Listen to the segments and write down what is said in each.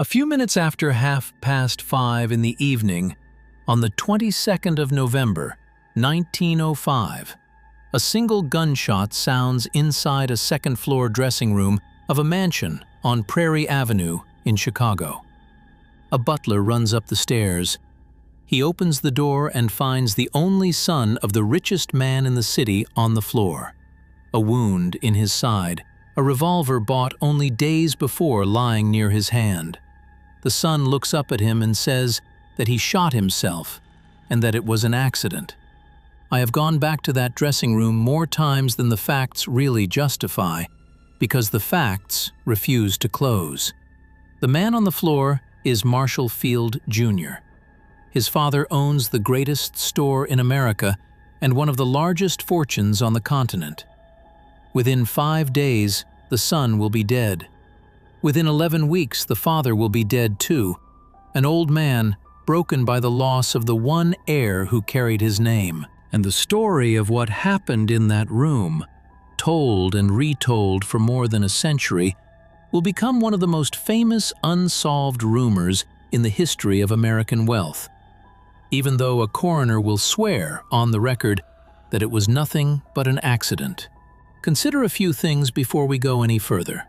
A few minutes after 5:30 in the evening, on the 22nd of November, 1905, a single gunshot sounds inside a second-floor dressing room of a mansion on Prairie Avenue in Chicago. A butler runs up the stairs. He opens the door and finds the only son of the richest man in the city on the floor. A wound in his side, a revolver bought only days before lying near his hand. The son looks up at him and says that he shot himself and that it was an accident. I have gone back to that dressing room more times than the facts really justify, because the facts refuse to close. The man on the floor is Marshall Field Jr. His father owns the greatest store in America and one of the largest fortunes on the continent. Within 5 days, the son will be dead. Within 11 weeks, the father will be dead too, an old man broken by the loss of the one heir who carried his name. And the story of what happened in that room, told and retold for more than a century, will become one of the most famous unsolved rumors in the history of American wealth, even though a coroner will swear on the record that it was nothing but an accident. Consider a few things before we go any further.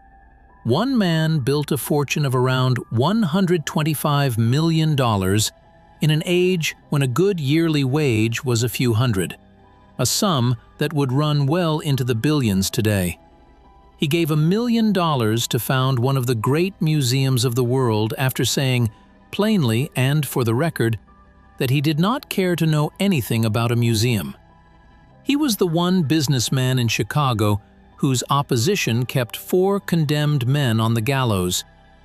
One man built a fortune of around $125 million in an age when a good yearly wage was a few hundred, a sum that would run well into the billions today. He gave $1 million to found one of the great museums of the world after saying, plainly and for the record, that he did not care to know anything about a museum. He was the one businessman in Chicago whose opposition kept 4 condemned men on the gallows,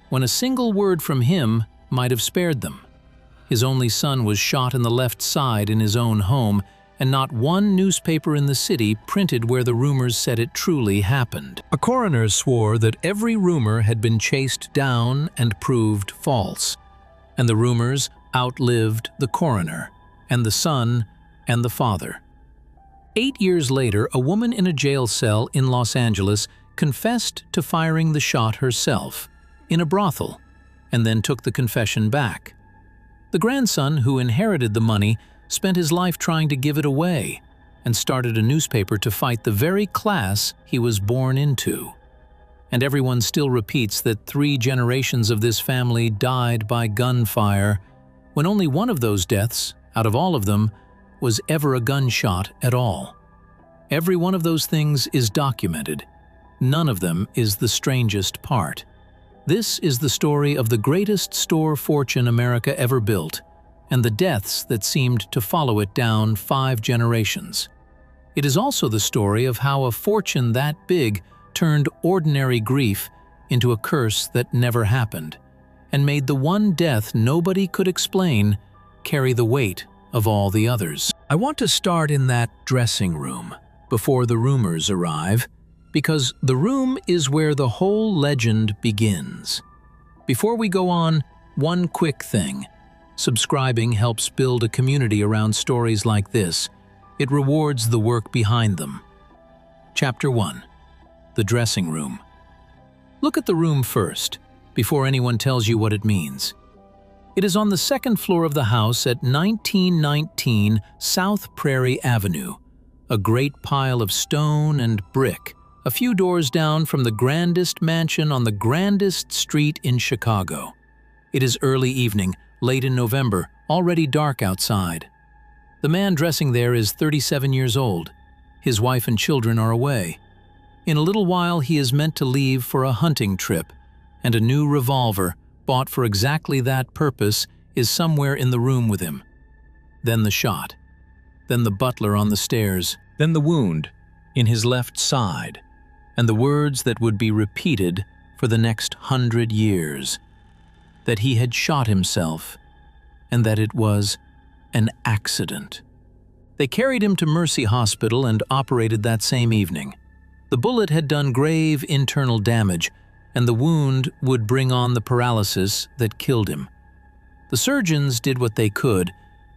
when a single word from him might have spared them. His only son was shot in the left side in his own home, and not one newspaper in the city printed where the rumors said it truly happened. A coroner swore that every rumor had been chased down and proved false, and the rumors outlived the coroner, and the son, and the father. 8 years later, a woman in a jail cell in Los Angeles confessed to firing the shot herself, in a brothel, and then took the confession back. The grandson, who inherited the money, spent his life trying to give it away, and started a newspaper to fight the very class he was born into. And everyone still repeats that 3 generations of this family died by gunfire, when only one of those deaths, out of all of them, was ever a gunshot at all. Every one of those things is documented. None of them is the strangest part. This is the story of the greatest store fortune America ever built, and the deaths that seemed to follow it down 5 generations. It is also the story of how a fortune that big turned ordinary grief into a curse that never happened, and made the one death nobody could explain carry the weight of all the others. I want to start in that dressing room, before the rumors arrive, because the room is where the whole legend begins. Before we go on, one quick thing. Subscribing helps build a community around stories like this. It rewards the work behind them. Chapter 1. The Dressing Room. Look at the room first, before anyone tells you what it means. It is on the 2nd floor of the house at 1919 South Prairie Avenue, a great pile of stone and brick, a few doors down from the grandest mansion on the grandest street in Chicago. It is early evening, late in November, already dark outside. The man dressing there is 37 years old. His wife and children are away. In a little while he is meant to leave for a hunting trip, and a new revolver, bought for exactly that purpose, is somewhere in the room with him. Then the shot. Then the butler on the stairs. Then the wound in his left side. And the words that would be repeated for the next 100 years. That he had shot himself, and that it was an accident. They carried him to Mercy Hospital and operated that same evening. The bullet had done grave internal damage, and the wound would bring on the paralysis that killed him. The surgeons did what they could,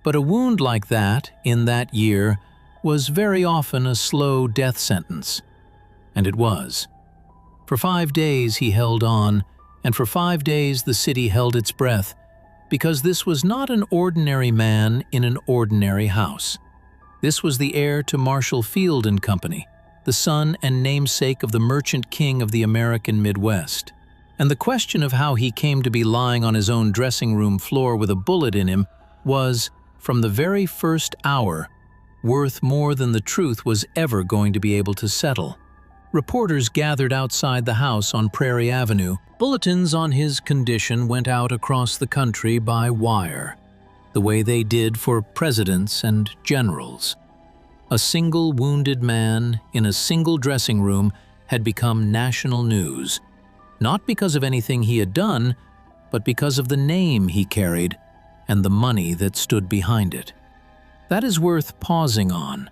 but a wound like that, in that year, was very often a slow death sentence. And it was. For 5 days he held on, and for 5 days the city held its breath, because this was not an ordinary man in an ordinary house. This was the heir to Marshall Field and Company, the son and namesake of the merchant king of the American Midwest. And the question of how he came to be lying on his own dressing room floor with a bullet in him was, from the very first hour, worth more than the truth was ever going to be able to settle. Reporters gathered outside the house on Prairie Avenue. Bulletins on his condition went out across the country by wire, the way they did for presidents and generals. A single wounded man in a single dressing room had become national news, not because of anything he had done, but because of the name he carried and the money that stood behind it. That is worth pausing on.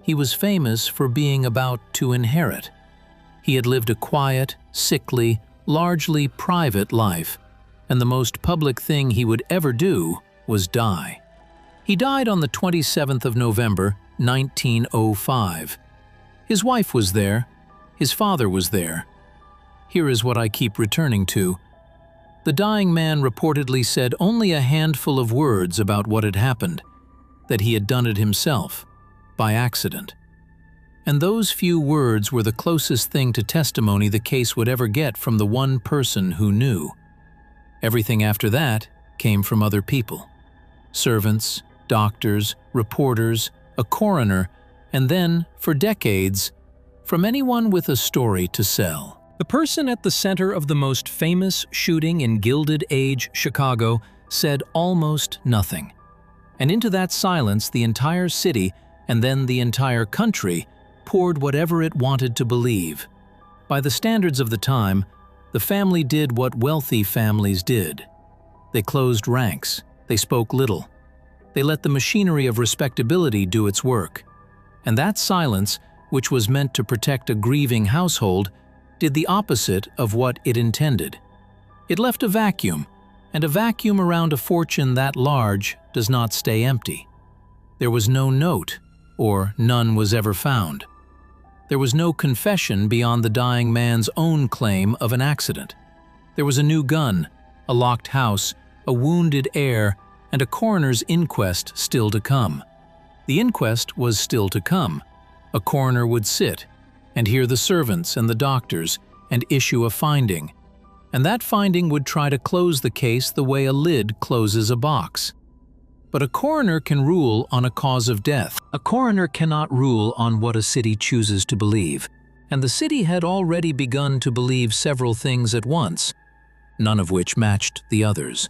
He was famous for being about to inherit. He had lived a quiet, sickly, largely private life, and the most public thing he would ever do was die. He died on the 27th of November, 1905. His wife was there. His father was there. Here is what I keep returning to. The dying man reportedly said only a handful of words about what had happened, that he had done it himself, by accident. And those few words were the closest thing to testimony the case would ever get from the one person who knew. Everything after that came from other people. Servants, doctors, reporters, a coroner, and then, for decades, from anyone with a story to sell. The person at the center of the most famous shooting in Gilded Age Chicago said almost nothing. And into that silence the entire city, and then the entire country, poured whatever it wanted to believe. By the standards of the time, the family did what wealthy families did. They closed ranks. They spoke little. They let the machinery of respectability do its work. And that silence, which was meant to protect a grieving household, did the opposite of what it intended. It left a vacuum, and a vacuum around a fortune that large does not stay empty. There was no note, or none was ever found. There was no confession beyond the dying man's own claim of an accident. There was a new gun, a locked house, a wounded heir, and a coroner's inquest still to come. The inquest was still to come. A coroner would sit and hear the servants and the doctors and issue a finding. And that finding would try to close the case the way a lid closes a box. But a coroner can rule on a cause of death. A coroner cannot rule on what a city chooses to believe. And the city had already begun to believe several things at once, none of which matched the others.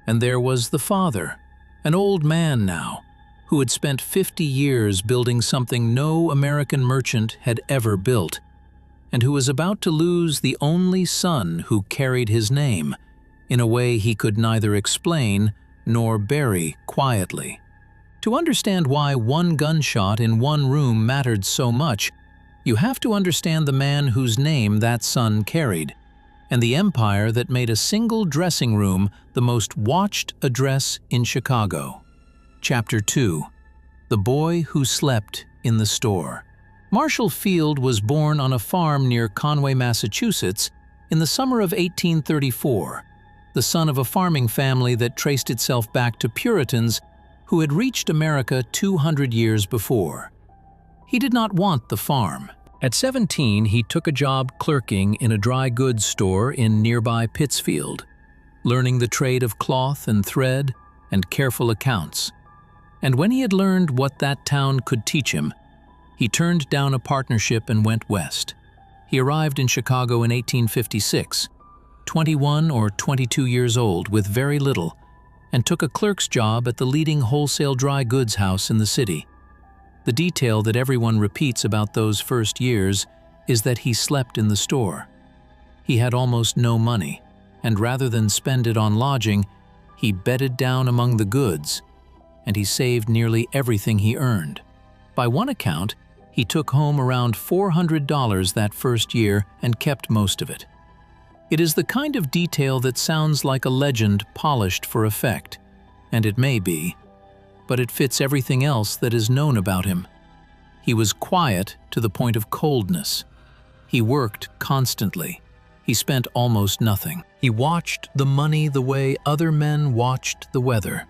And there was the father, an old man now, who had spent 50 years building something no American merchant had ever built, and who was about to lose the only son who carried his name, in a way he could neither explain nor bury quietly. To understand why one gunshot in one room mattered so much, you have to understand the man whose name that son carried, and the empire that made a single dressing room the most watched address in Chicago. Chapter 2. The Boy Who Slept in the Store. Marshall Field was born on a farm near Conway, Massachusetts, in the summer of 1834, the son of a farming family that traced itself back to Puritans who had reached America 200 years before. He did not want the farm. At 17, he took a job clerking in a dry goods store in nearby Pittsfield, learning the trade of cloth and thread and careful accounts. And when he had learned what that town could teach him, he turned down a partnership and went west. He arrived in Chicago in 1856, 21 or 22 years old with very little, and took a clerk's job at the leading wholesale dry goods house in the city. The detail that everyone repeats about those first years is that he slept in the store. He had almost no money, and rather than spend it on lodging, he bedded down among the goods, and he saved nearly everything he earned. By one account, he took home around $400 that first year and kept most of it. It is the kind of detail that sounds like a legend polished for effect, and it may be, but it fits everything else that is known about him. He was quiet to the point of coldness. He worked constantly. He spent almost nothing. He watched the money the way other men watched the weather.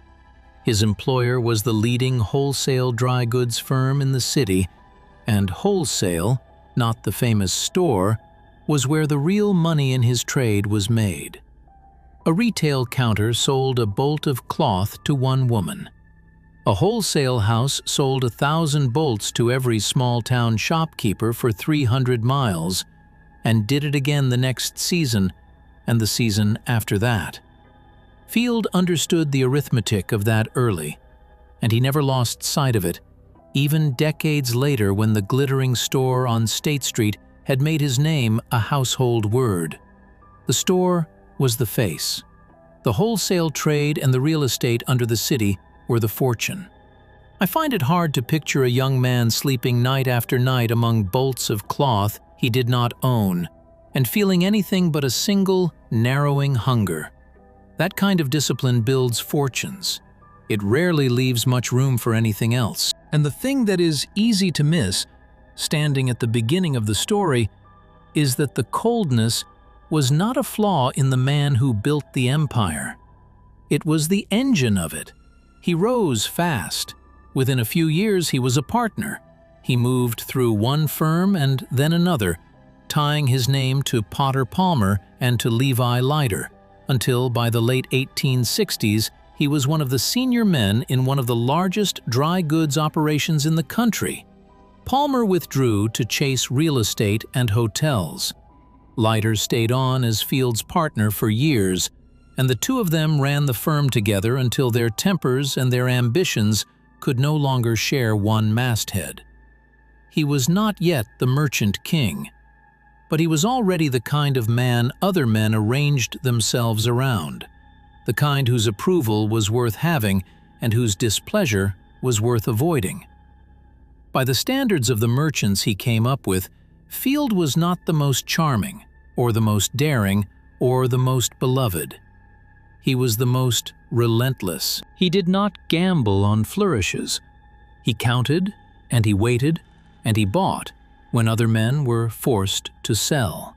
His employer was the leading wholesale dry goods firm in the city, and wholesale, not the famous store, was where the real money in his trade was made. A retail counter sold a bolt of cloth to one woman. A wholesale house sold 1,000 bolts to every small-town shopkeeper for 300 miles, and did it again the next season and the season after that. Field understood the arithmetic of that early, and he never lost sight of it, even decades later when the glittering store on State Street had made his name a household word. The store was the face. The wholesale trade and the real estate under the city were the fortune. I find it hard to picture a young man sleeping night after night among bolts of cloth he did not own, and feeling anything but a single, narrowing hunger. That kind of discipline builds fortunes. It rarely leaves much room for anything else. And the thing that is easy to miss, standing at the beginning of the story, is that the coldness was not a flaw in the man who built the empire. It was the engine of it. He rose fast. Within a few years, he was a partner. He moved through one firm and then another, tying his name to Potter Palmer and to Levi Leiter, until by the late 1860s, he was one of the senior men in one of the largest dry goods operations in the country. Palmer withdrew to chase real estate and hotels. Leiter stayed on as Field's partner for years, and the two of them ran the firm together until their tempers and their ambitions could no longer share one masthead. He was not yet the merchant king, but he was already the kind of man other men arranged themselves around, the kind whose approval was worth having and whose displeasure was worth avoiding. By the standards of the merchants he came up with, Field was not the most charming, or the most daring, or the most beloved. He was the most relentless. He did not gamble on flourishes. He counted, and he waited, and he bought when other men were forced to sell.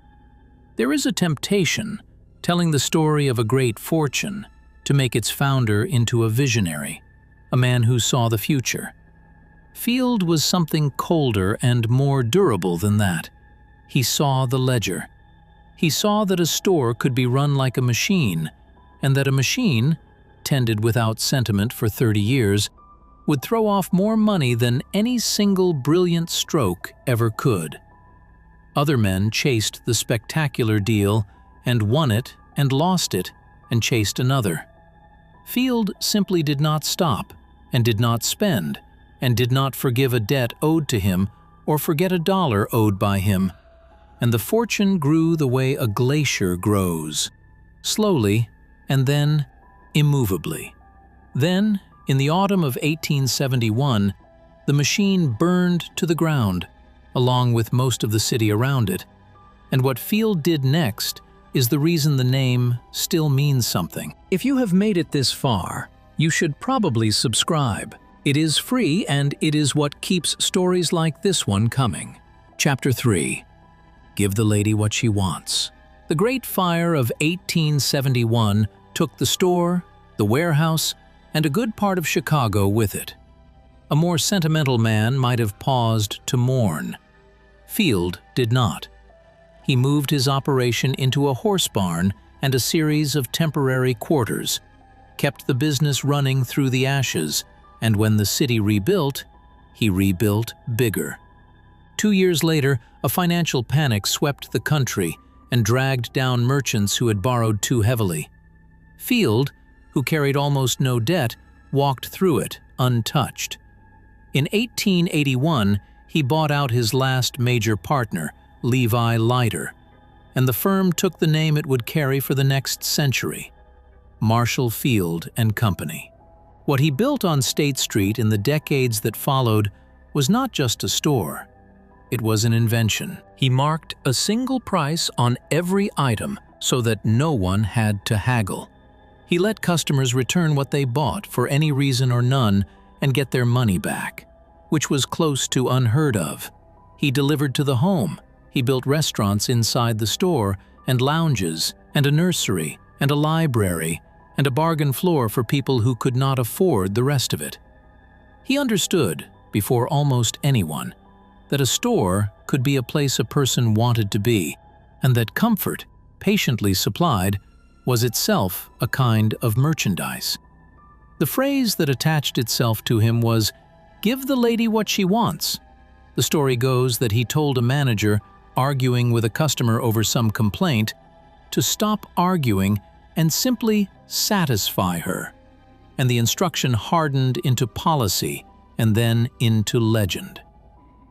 There is a temptation, telling the story of a great fortune, to make its founder into a visionary, a man who saw the future. Field was something colder and more durable than that. He saw the ledger. He saw that a store could be run like a machine, and that a machine, tended without sentiment for 30 years, would throw off more money than any single brilliant stroke ever could. Other men chased the spectacular deal and won it and lost it and chased another. Field simply did not stop and did not spend and did not forgive a debt owed to him or forget a dollar owed by him. And the fortune grew the way a glacier grows, slowly and then immovably. Then, in the autumn of 1871, the machine burned to the ground, along with most of the city around it. And what Field did next is the reason the name still means something. If you have made it this far, you should probably subscribe. It is free, and it is what keeps stories like this one coming. Chapter 3. Give the lady what she wants. The Great Fire of 1871 took the store, the warehouse, and a good part of Chicago with it. A more sentimental man might have paused to mourn. Field did not. He moved his operation into a horse barn and a series of temporary quarters, kept the business running through the ashes, and when the city rebuilt, he rebuilt bigger. 2 years later, a financial panic swept the country and dragged down merchants who had borrowed too heavily. Field, who carried almost no debt, walked through it untouched. In 1881, he bought out his last major partner, Levi Leiter, and the firm took the name it would carry for the next century, Marshall Field and Company. What he built on State Street in the decades that followed was not just a store. It was an invention. He marked a single price on every item so that no one had to haggle. He let customers return what they bought for any reason or none and get their money back, which was close to unheard of. He delivered to the home. He built restaurants inside the store and lounges, and a nursery, and a library, and a bargain floor for people who could not afford the rest of it. He understood, before almost anyone, that a store could be a place a person wanted to be, and that comfort, patiently supplied, was itself a kind of merchandise. The phrase that attached itself to him was, "Give the lady what she wants." The story goes that he told a manager, arguing with a customer over some complaint, to stop arguing and simply satisfy her. And the instruction hardened into policy and then into legend.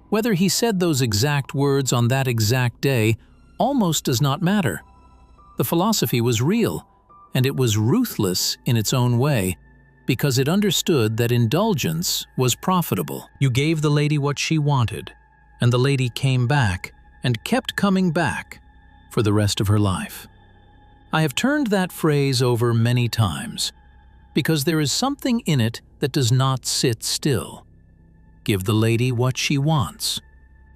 Whether he said those exact words on that exact day almost does not matter. The philosophy was real, and it was ruthless in its own way, because it understood that indulgence was profitable. You gave the lady what she wanted, and the lady came back and kept coming back for the rest of her life. I have turned that phrase over many times, because there is something in it that does not sit still. Give the lady what she wants.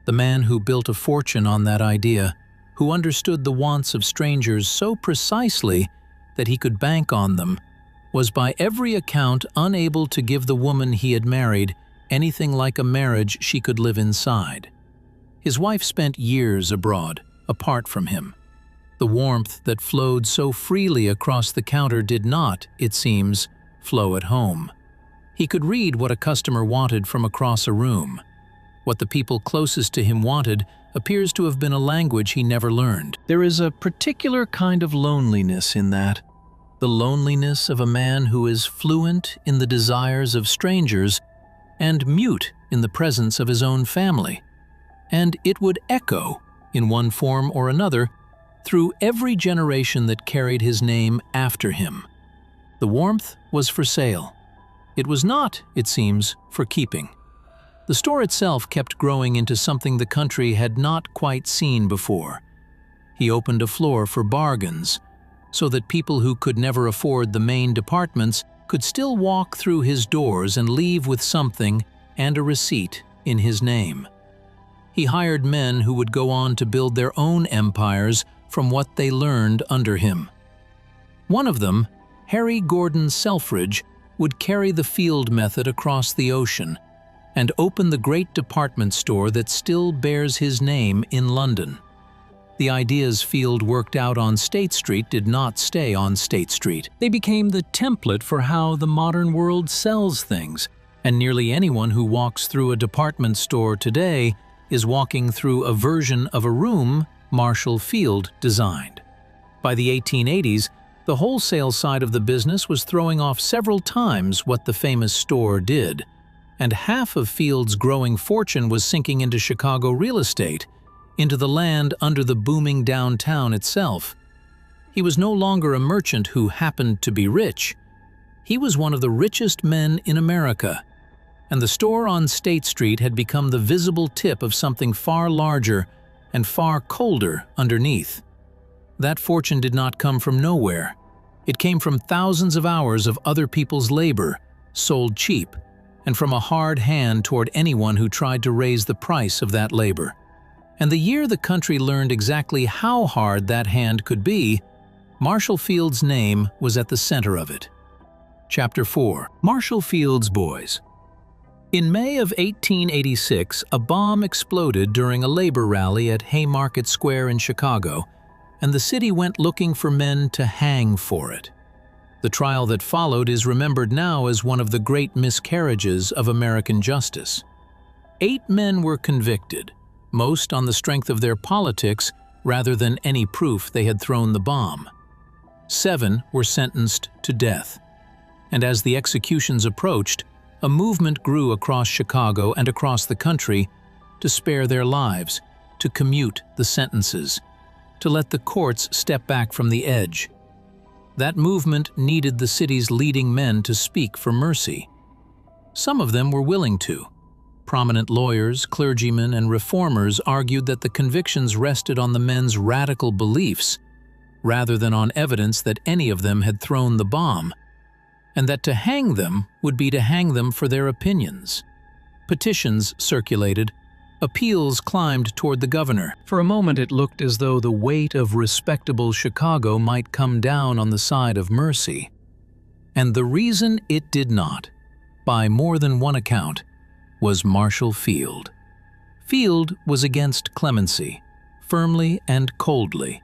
The man who built a fortune on that idea, who understood the wants of strangers so precisely that he could bank on them, was by every account unable to give the woman he had married anything like a marriage she could live inside. His wife spent years abroad, apart from him. The warmth that flowed so freely across the counter did not, it seems, flow at home. He could read what a customer wanted from across a room. What the people closest to him wanted appears to have been a language he never learned. There is a particular kind of loneliness in that. The loneliness of a man who is fluent in the desires of strangers and mute in the presence of his own family. And it would echo, in one form or another, through every generation that carried his name after him. The warmth was for sale. It was not, it seems, for keeping. The store itself kept growing into something the country had not quite seen before. He opened a floor for bargains, so that people who could never afford the main departments could still walk through his doors and leave with something and a receipt in his name. He hired men who would go on to build their own empires from what they learned under him. One of them, Harry Gordon Selfridge, would carry the field method across the ocean and open the great department store that still bears his name in London. The ideas Field worked out on State Street did not stay on State Street. They became the template for how the modern world sells things, and nearly anyone who walks through a department store today is walking through a version of a room Marshall Field designed. By the 1880s, the wholesale side of the business was throwing off several times what the famous store did, and half of Field's growing fortune was sinking into Chicago real estate, into the land under the booming downtown itself. He was no longer a merchant who happened to be rich. He was one of the richest men in America, and the store on State Street had become the visible tip of something far larger and far colder underneath. That fortune did not come from nowhere. It came from thousands of hours of other people's labor, sold cheap, and from a hard hand toward anyone who tried to raise the price of that labor. And the year the country learned exactly how hard that hand could be, Marshall Field's name was at the center of it. Chapter 4. Marshall Field's Boys. In May of 1886, a bomb exploded during a labor rally at Haymarket Square in Chicago, and the city went looking for men to hang for it. The trial that followed is remembered now as one of the great miscarriages of American justice. 8 men were convicted, most on the strength of their politics rather than any proof they had thrown the bomb. 7 were sentenced to death. And as the executions approached, a movement grew across Chicago and across the country to spare their lives, to commute the sentences, to let the courts step back from the edge. That movement needed the city's leading men to speak for mercy. Some of them were willing to. Prominent lawyers, clergymen, and reformers argued that the convictions rested on the men's radical beliefs, rather than on evidence that any of them had thrown the bomb, and that to hang them would be to hang them for their opinions. Petitions circulated, Appeals climbed toward the governor. For a moment it looked as though the weight of respectable Chicago might come down on the side of mercy. And the reason it did not, by more than one account, was Marshall Field. Field was against clemency, firmly and coldly,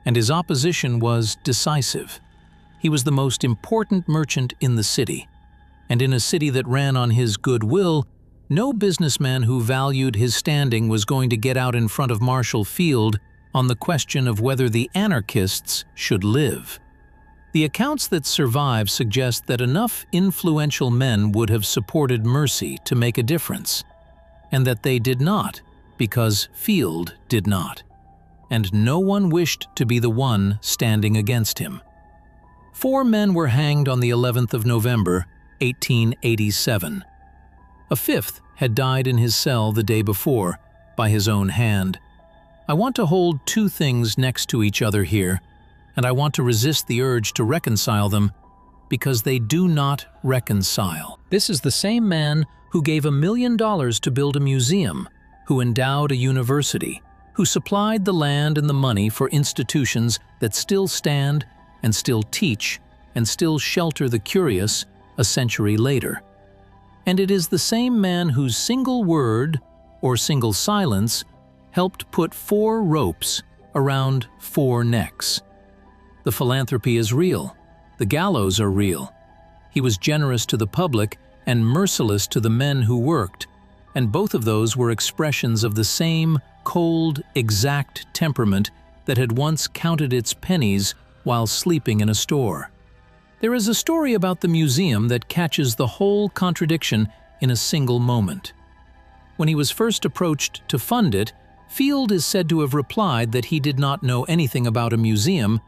and his opposition was decisive. He was the most important merchant in the city, and in a city that ran on his goodwill, no businessman who valued his standing was going to get out in front of Marshall Field on the question of whether the anarchists should live. The accounts that survive suggest that enough influential men would have supported mercy to make a difference, and that they did not because Field did not, and no one wished to be the one standing against him. 4 men were hanged on the 11th of November, 1887. A 5th had died in his cell the day before, by his own hand. I want to hold 2 things next to each other here, and I want to resist the urge to reconcile them, because they do not reconcile. This is the same man who gave $1 million to build a museum, who endowed a university, who supplied the land and the money for institutions that still stand and still teach and still shelter the curious a century later. And it is the same man whose single word or single silence helped put 4 ropes around 4 necks. The philanthropy is real. The gallows are real. He was generous to the public and merciless to the men who worked, and both of those were expressions of the same cold, exact temperament that had once counted its pennies while sleeping in a store. There is a story about the museum that catches the whole contradiction in a single moment. When he was first approached to fund it, Field is said to have replied that he did not know anything about a museum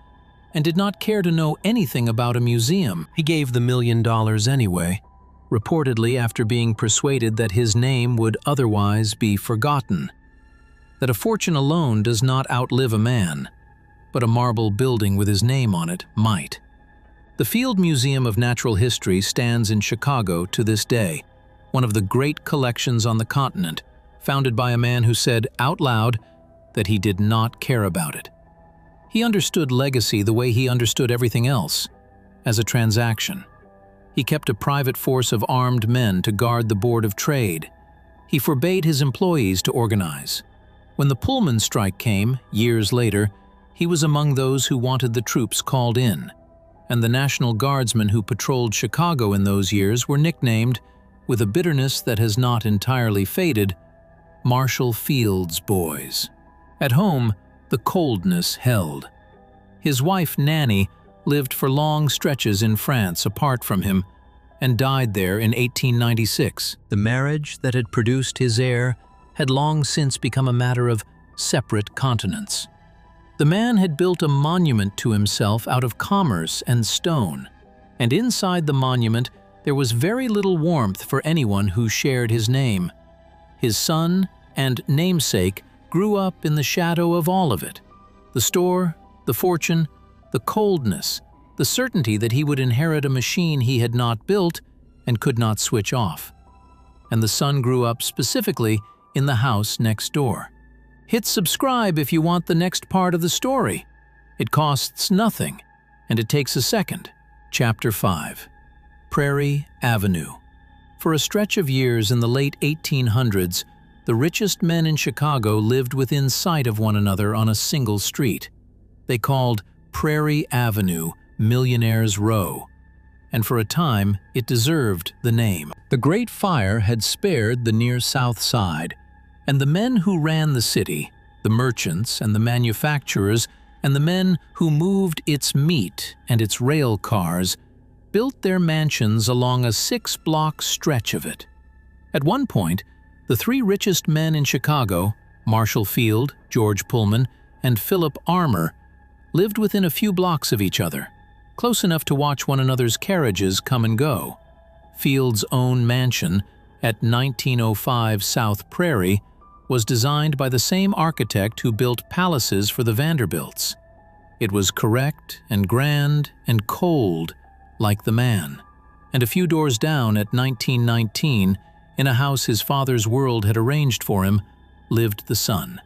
and did not care to know anything about a museum. He gave the $1 million anyway, reportedly after being persuaded that his name would otherwise be forgotten, that a fortune alone does not outlive a man, but a marble building with his name on it might. The Field Museum of Natural History stands in Chicago to this day, one of the great collections on the continent, founded by a man who said out loud that he did not care about it. He understood legacy the way he understood everything else, as a transaction. He kept a private force of armed men to guard the Board of Trade. He forbade his employees to organize. When the Pullman strike came, years later, he was among those who wanted the troops called in, and the National Guardsmen who patrolled Chicago in those years were nicknamed, with a bitterness that has not entirely faded, Marshall Field's boys. At home, the coldness held. His wife, Nanny, lived for long stretches in France apart from him and died there in 1896. The marriage that had produced his heir had long since become a matter of separate continents. The man had built a monument to himself out of commerce and stone, and inside the monument there was very little warmth for anyone who shared his name. His son and namesake grew up in the shadow of all of it. The store, the fortune, the coldness, the certainty that he would inherit a machine he had not built and could not switch off. And the son grew up specifically in the house next door. Hit subscribe if you want the next part of the story. It costs nothing, and it takes a second. Chapter 5. Prairie Avenue. For a stretch of years in the late 1800s, the richest men in Chicago lived within sight of one another on a single street. They called Prairie Avenue Millionaire's Row, and for a time it deserved the name. The Great Fire had spared the near South Side, and the men who ran the city, the merchants and the manufacturers, and the men who moved its meat and its rail cars, built their mansions along a 6-block stretch of it. At one point, the 3 richest men in Chicago, Marshall Field, George Pullman, and Philip Armour, lived within a few blocks of each other, close enough to watch one another's carriages come and go. Field's own mansion at 1905 South Prairie was designed by the same architect who built palaces for the Vanderbilts. It was correct and grand and cold, like the man. And a few doors down at 1919, in a house his father's world had arranged for him, lived the son.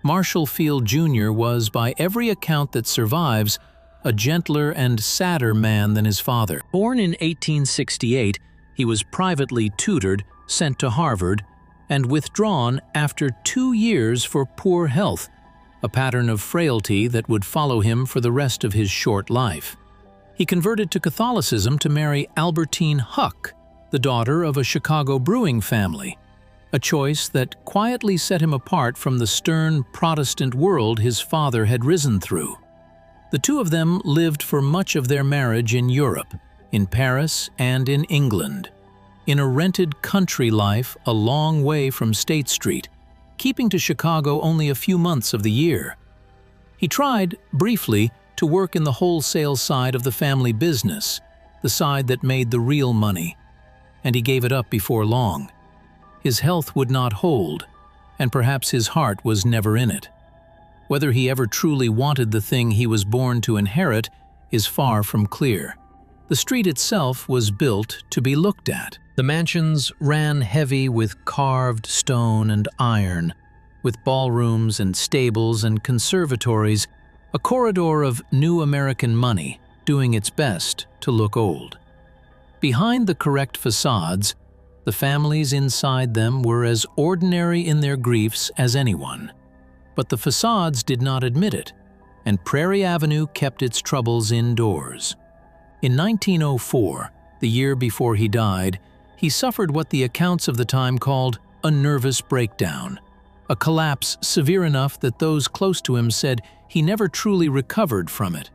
Marshall Field Jr. was, by every account that survives, a gentler and sadder man than his father. Born in 1868, he was privately tutored, sent to Harvard, and withdrawn after 2 years for poor health, a pattern of frailty that would follow him for the rest of his short life. He converted to Catholicism to marry Albertine Huck, the daughter of a Chicago brewing family, a choice that quietly set him apart from the stern Protestant world his father had risen through. The two of them lived for much of their marriage in Europe, in Paris and in England, in a rented country life a long way from State Street, keeping to Chicago only a few months of the year. He tried, briefly, to work in the wholesale side of the family business, the side that made the real money, and he gave it up before long. His health would not hold, and perhaps his heart was never in it. Whether he ever truly wanted the thing he was born to inherit is far from clear. The street itself was built to be looked at. The mansions ran heavy with carved stone and iron, with ballrooms and stables and conservatories, a corridor of new American money doing its best to look old. Behind the correct facades, the families inside them were as ordinary in their griefs as anyone. But the facades did not admit it, and Prairie Avenue kept its troubles indoors. In 1904, the year before he died, he suffered what the accounts of the time called a nervous breakdown, a collapse severe enough that those close to him said he never truly recovered from it.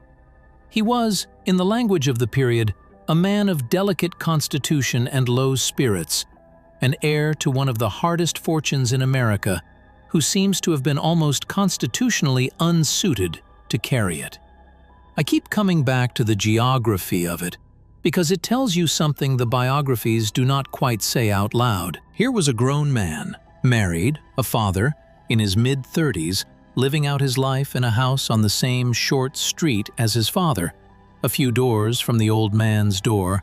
He was, in the language of the period, a man of delicate constitution and low spirits, an heir to one of the hardest fortunes in America, who seems to have been almost constitutionally unsuited to carry it. I keep coming back to the geography of it, because it tells you something the biographies do not quite say out loud. Here was a grown man, married, a father, in his mid-30s, living out his life in a house on the same short street as his father, a few doors from the old man's door,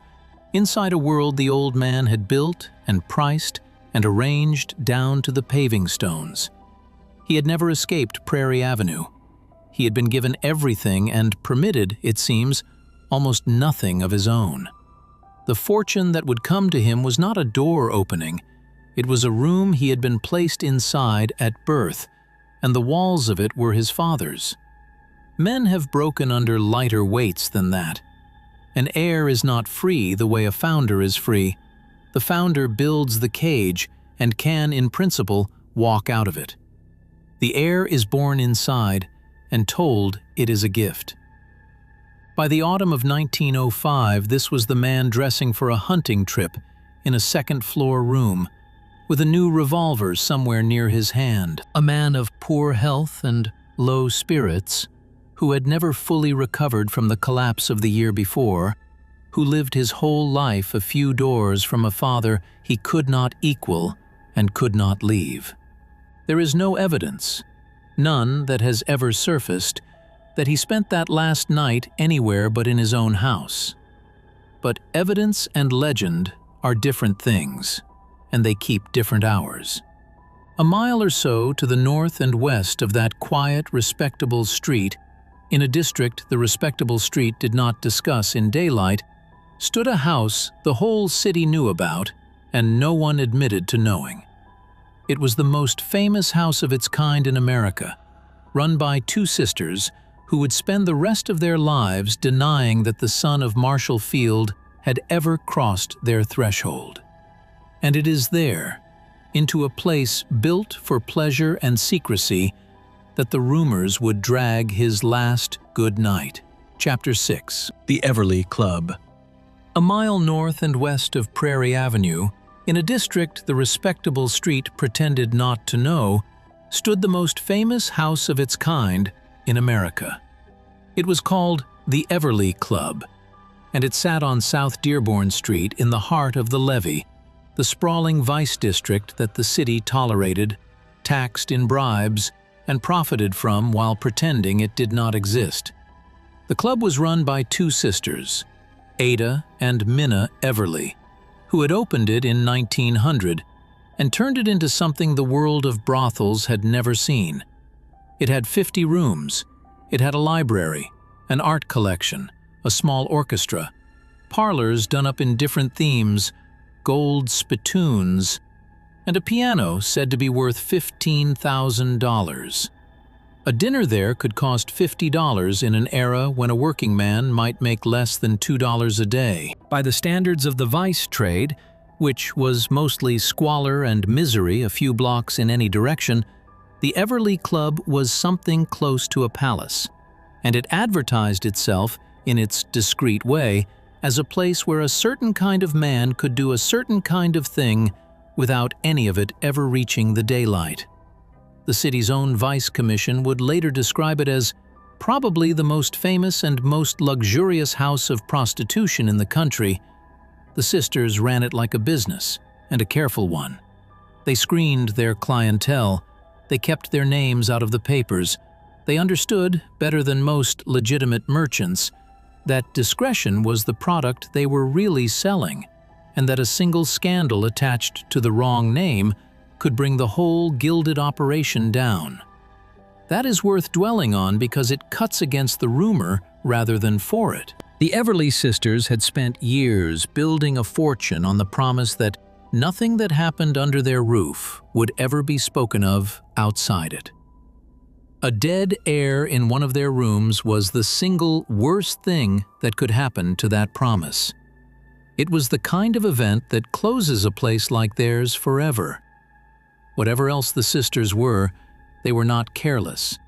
inside a world the old man had built and priced and arranged down to the paving stones. He had never escaped Prairie Avenue. He had been given everything and permitted, it seems, almost nothing of his own. The fortune that would come to him was not a door opening. It was a room he had been placed inside at birth, and the walls of it were his father's. Men have broken under lighter weights than that. An heir is not free the way a founder is free. The founder builds the cage and can, in principle, walk out of it. The heir is born inside and told it is a gift. By the autumn of 1905, this was the man dressing for a hunting trip in a second-floor room, with a new revolver somewhere near his hand. A man of poor health and low spirits, who had never fully recovered from the collapse of the year before, who lived his whole life a few doors from a father he could not equal and could not leave. There is no evidence, none that has ever surfaced, that he spent that last night anywhere but in his own house. But evidence and legend are different things, and they keep different hours. A mile or so to the north and west of that quiet, respectable street, in a district the respectable street did not discuss in daylight, stood a house the whole city knew about and no one admitted to knowing. It was the most famous house of its kind in America, run by two sisters who would spend the rest of their lives denying that the son of Marshall Field had ever crossed their threshold. And it is there, into a place built for pleasure and secrecy, that the rumors would drag his last good night. Chapter 6. The Everly Club. A mile north and west of Prairie Avenue, in a district the respectable street pretended not to know, stood the most famous house of its kind in America. It was called the Everly Club, and it sat on South Dearborn Street in the heart of the levee, the sprawling vice district that the city tolerated, taxed in bribes, and profited from while pretending it did not exist. The club was run by two sisters, Ada and Minna Everly, who had opened it in 1900, and turned it into something the world of brothels had never seen. It had 50 rooms. It had a library, an art collection, a small orchestra, parlors done up in different themes, gold spittoons, and a piano said to be worth $15,000. A dinner there could cost $50 in an era when a working man might make less than $2 a day. By the standards of the vice trade, which was mostly squalor and misery a few blocks in any direction, the Everleigh Club was something close to a palace, and it advertised itself, in its discreet way, as a place where a certain kind of man could do a certain kind of thing without any of it ever reaching the daylight. The city's own vice commission would later describe it as probably the most famous and most luxurious house of prostitution in the country. The sisters ran it like a business, and a careful one. They screened their clientele. They kept their names out of the papers. They understood, better than most legitimate merchants, that discretion was the product they were really selling, and that a single scandal attached to the wrong name could bring the whole gilded operation down. That is worth dwelling on because it cuts against the rumor rather than for it. The Everleigh sisters had spent years building a fortune on the promise that nothing that happened under their roof would ever be spoken of outside it. A dead heir in one of their rooms was the single worst thing that could happen to that promise. It was the kind of event that closes a place like theirs forever. Whatever else the sisters were, they were not careless,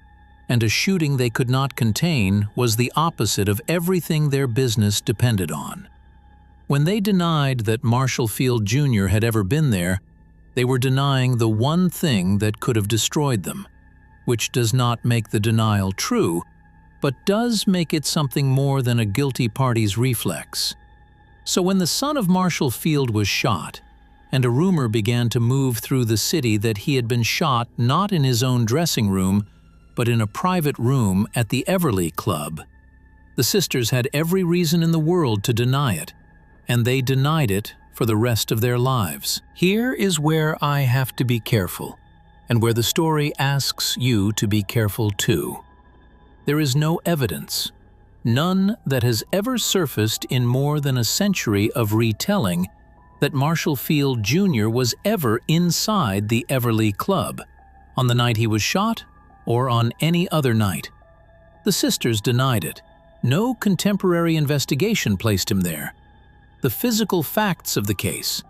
and a shooting they could not contain was the opposite of everything their business depended on. When they denied that Marshall Field Jr. had ever been there, they were denying the one thing that could have destroyed them, which does not make the denial true, but does make it something more than a guilty party's reflex. So when the son of Marshall Field was shot, and a rumor began to move through the city that he had been shot not in his own dressing room, but in a private room at the Everleigh Club, the sisters had every reason in the world to deny it, and they denied it for the rest of their lives. Here is where I have to be careful, and where the story asks you to be careful too. There is no evidence, none that has ever surfaced in more than a century of retelling, that Marshall Field Jr. was ever inside the Everleigh Club, on the night he was shot or on any other night. The sisters denied it. No contemporary investigation placed him there. The physical facts of the case,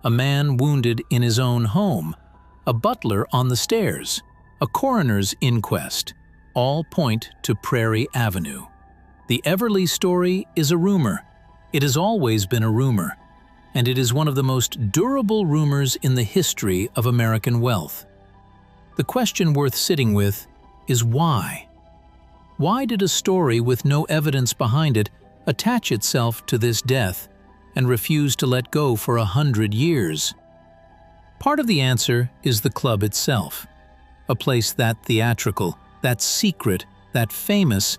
a man wounded in his own home, a butler on the stairs, a coroner's inquest, all point to Prairie Avenue. The Everleigh story is a rumor. It has always been a rumor, and it is one of the most durable rumors in the history of American wealth. The question worth sitting with is why? Why did a story with no evidence behind it attach itself to this death and refuse to let go for 100 years? Part of the answer is the club itself. A place that theatrical, that secret, that famous,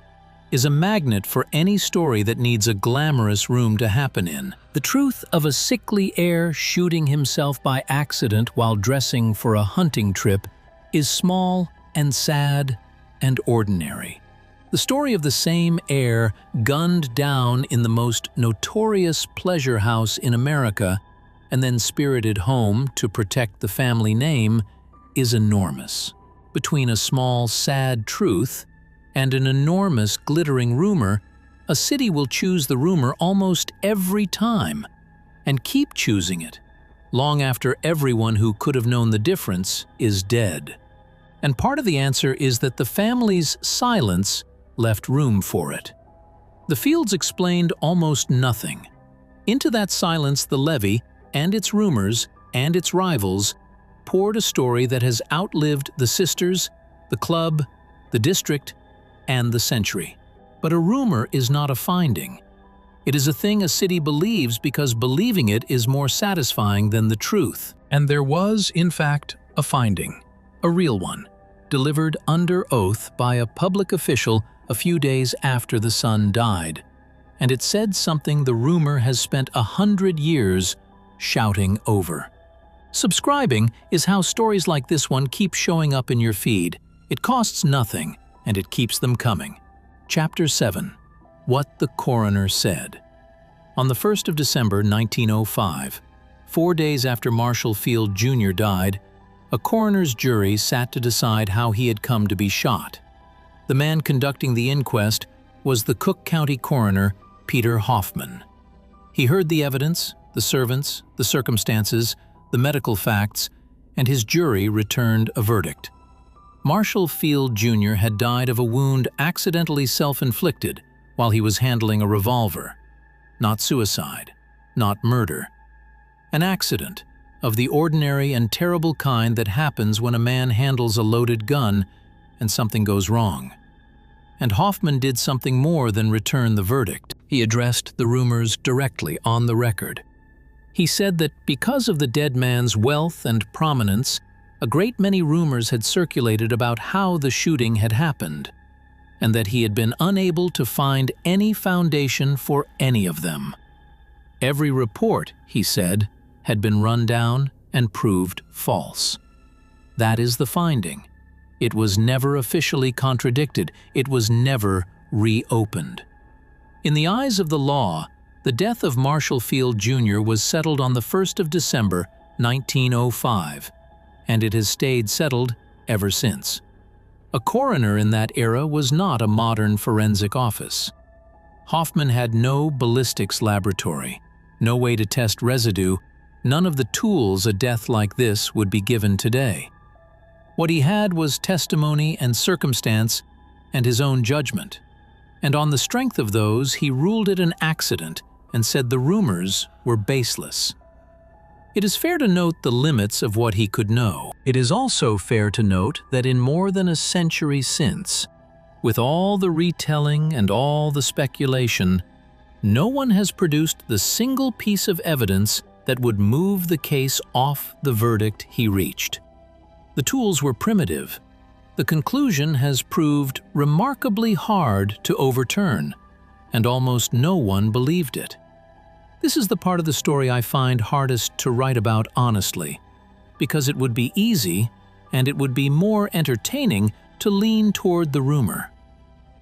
is a magnet for any story that needs a glamorous room to happen in. The truth of a sickly heir shooting himself by accident while dressing for a hunting trip is small and sad and ordinary. The story of the same heir gunned down in the most notorious pleasure house in America and then spirited home to protect the family name is enormous. Between a small, sad truth and an enormous, glittering rumor, a city will choose the rumor almost every time and keep choosing it, long after everyone who could have known the difference is dead. And part of the answer is that the family's silence left room for it. The Fields explained almost nothing. Into that silence the levee and its rumors and its rivals poured a story that has outlived the sisters, the club, the district, and the century. But a rumor is not a finding. It is a thing a city believes because believing it is more satisfying than the truth. And there was, in fact, a finding, a real one, delivered under oath by a public official a few days after the son died. And it said something the rumor has spent 100 years shouting over. Subscribing is how stories like this one keep showing up in your feed. It costs nothing, and it keeps them coming. Chapter 7. What the Coroner Said. On the 1st of December 1905, 4 days after Marshall Field Jr. died, a coroner's jury sat to decide how he had come to be shot. The man conducting the inquest was the Cook County coroner, Peter Hoffman. He heard the evidence, the servants, the circumstances, the medical facts, and his jury returned a verdict. Marshall Field Jr. had died of a wound accidentally self-inflicted while he was handling a revolver. Not suicide, not murder. An accident of the ordinary and terrible kind that happens when a man handles a loaded gun and something goes wrong. And Hoffman did something more than return the verdict. He addressed the rumors directly on the record. He said that because of the dead man's wealth and prominence, a great many rumors had circulated about how the shooting had happened, and that he had been unable to find any foundation for any of them. Every report, he said, had been run down and proved false. That is the finding. It was never officially contradicted. It was never reopened. In the eyes of the law, the death of Marshall Field Jr. was settled on the 1st of December, 1905, and it has stayed settled ever since. A coroner in that era was not a modern forensic office. Hoffman had no ballistics laboratory, no way to test residue, none of the tools a death like this would be given today. What he had was testimony and circumstance and his own judgment, and on the strength of those he ruled it an accident and said the rumors were baseless. It is fair to note the limits of what he could know. It is also fair to note that in more than a century since, with all the retelling and all the speculation, no one has produced the single piece of evidence that would move the case off the verdict he reached. The tools were primitive. The conclusion has proved remarkably hard to overturn, and almost no one believed it. This is the part of the story I find hardest to write about honestly, because it would be easy, and it would be more entertaining to lean toward the rumor.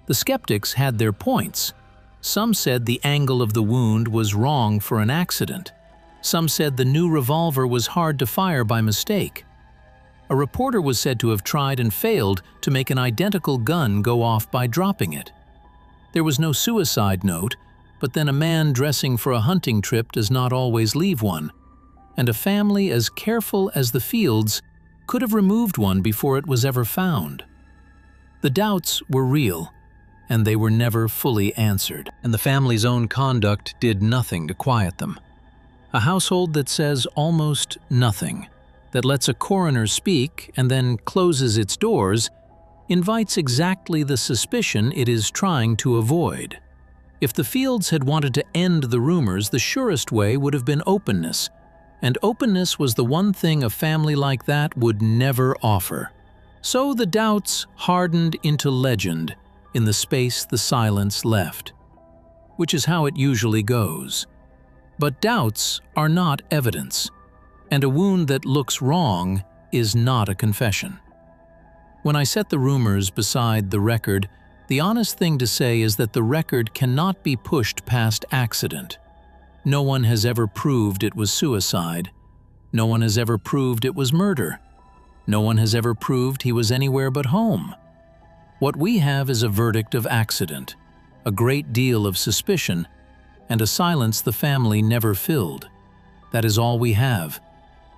The skeptics had their points. Some said the angle of the wound was wrong for an accident. Some said the new revolver was hard to fire by mistake. A reporter was said to have tried and failed to make an identical gun go off by dropping it. There was no suicide note, but then a man dressing for a hunting trip does not always leave one, and a family as careful as the Fields could have removed one before it was ever found. The doubts were real, and they were never fully answered, and the family's own conduct did nothing to quiet them. A household that says almost nothing, that lets a coroner speak and then closes its doors, invites exactly the suspicion it is trying to avoid. If the Fields had wanted to end the rumors, the surest way would have been openness, and openness was the one thing a family like that would never offer. So the doubts hardened into legend in the space the silence left, which is how it usually goes. But doubts are not evidence, and a wound that looks wrong is not a confession. When I set the rumors beside the record, the honest thing to say is that the record cannot be pushed past accident. No one has ever proved it was suicide. No one has ever proved it was murder. No one has ever proved he was anywhere but home. What we have is a verdict of accident, a great deal of suspicion, and a silence the family never filled. That is all we have,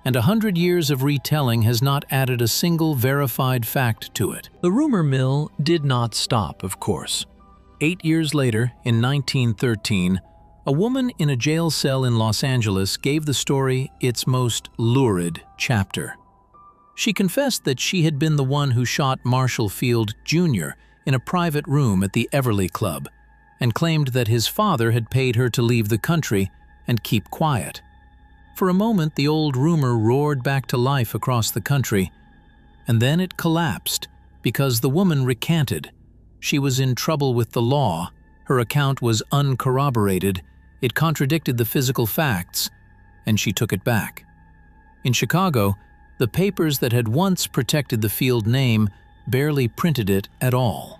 and 100 years of retelling has not added a single verified fact to it. The rumor mill did not stop, of course. 8 years later, in 1913, a woman in a jail cell in Los Angeles gave the story its most lurid chapter. She confessed that she had been the one who shot Marshall Field Jr. in a private room at the Everly Club, and claimed that his father had paid her to leave the country and keep quiet. For a moment, the old rumor roared back to life across the country, and then it collapsed because the woman recanted. She was in trouble with the law, her account was uncorroborated, it contradicted the physical facts, and she took it back. In Chicago, the papers that had once protected the Field name barely printed it at all.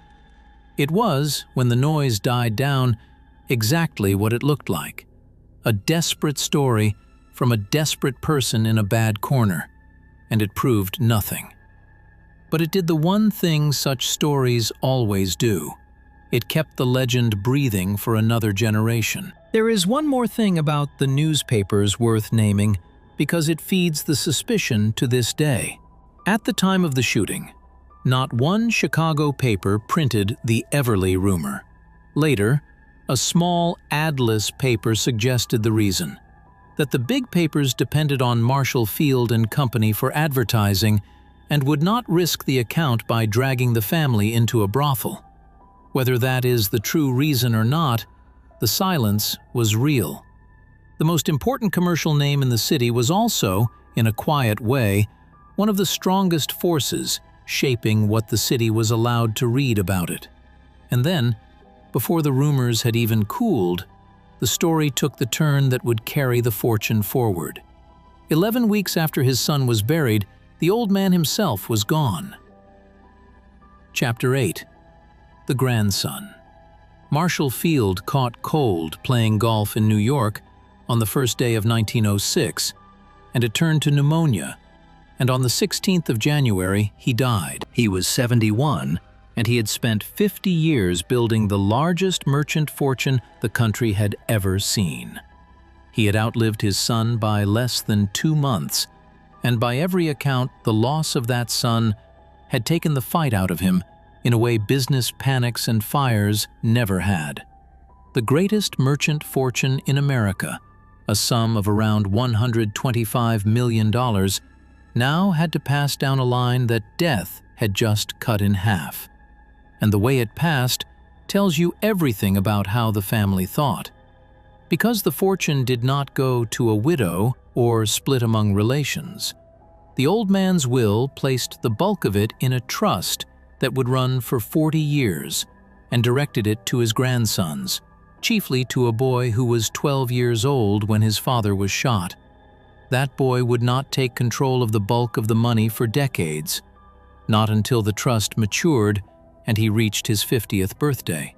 It was, when the noise died down, exactly what it looked like. A desperate story from a desperate person in a bad corner, and it proved nothing. But it did the one thing such stories always do. It kept the legend breathing for another generation. There is one more thing about the newspapers worth naming, because it feeds the suspicion to this day. At the time of the shooting, not one Chicago paper printed the Everly rumor. Later, a small adless paper suggested the reason: that the big papers depended on Marshall Field and Company for advertising and would not risk the account by dragging the family into a brothel. Whether that is the true reason or not, the silence was real. The most important commercial name in the city was also, in a quiet way, one of the strongest forces shaping what the city was allowed to read about it. And then, before the rumors had even cooled, the story took the turn that would carry the fortune forward. 11 weeks after his son was buried, the old man himself was gone. Chapter 8. The Grandson. Marshall Field caught cold playing golf in New York on the first day of 1906, and it turned to pneumonia, and on the 16th of January he died. He was 71, and he had spent 50 years building the largest merchant fortune the country had ever seen. He had outlived his son by less than 2 months, and by every account the loss of that son had taken the fight out of him in a way business panics and fires never had. The greatest merchant fortune in America, a sum of around $125 million, now had to pass down a line that death had just cut in half. And the way it passed tells you everything about how the family thought. Because the fortune did not go to a widow or split among relations, the old man's will placed the bulk of it in a trust that would run for 40 years and directed it to his grandsons, chiefly to a boy who was 12 years old when his father was shot. That boy would not take control of the bulk of the money for decades, not until the trust matured and he reached his 50th birthday.